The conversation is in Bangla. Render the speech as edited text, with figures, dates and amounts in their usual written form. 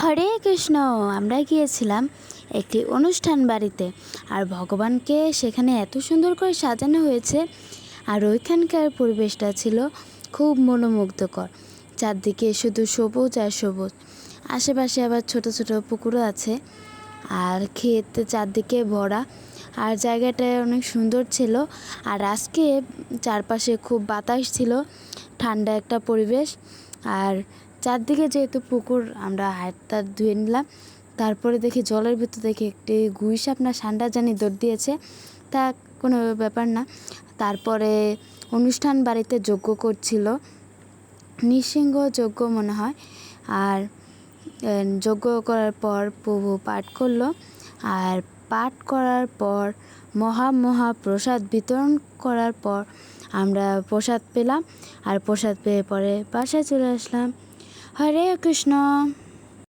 হরে কৃষ্ণ। আমরা গিয়েছিলাম একটি অনুষ্ঠান বাড়িতে, আর ভগবানকে সেখানে এত সুন্দর করে সাজানো হয়েছে, আর ওইখানকার পরিবেশটা ছিল খুব মনোমুগ্ধকর। চারদিকে শুধু সবুজ আর সবুজ, আশেপাশে আবার ছোট ছোট পুকুরও আছে, আর ক্ষেত চারদিকে ভরা, আর জায়গাটা অনেক সুন্দর ছিল। আর আজকে চারপাশে খুব বাতাস ছিল, ঠান্ডা একটা পরিবেশ। আর চারদিকে যেহেতু পুকুর, আমরা হাতটা ধুয়ে নিলাম। তারপরে দেখি জলের ভিতর দেখি একটি গুইসাপ না ষান্ডা জানি দৌড় দিয়েছে, তা কোনো ব্যাপার না। তারপরে অনুষ্ঠান বাড়িতে যজ্ঞ করছিল, নৃসিংহ যজ্ঞ মনে হয়। আর যজ্ঞ করার পর প্রভু পাঠ করলো, আর পাঠ করার পর মহাপ্রসাদ বিতরণ করার পর আমরা প্রসাদ পেলাম, আর প্রসাদ পেয়ে পরে বাসায় চলে আসলাম। হরে কৃষ্ণ।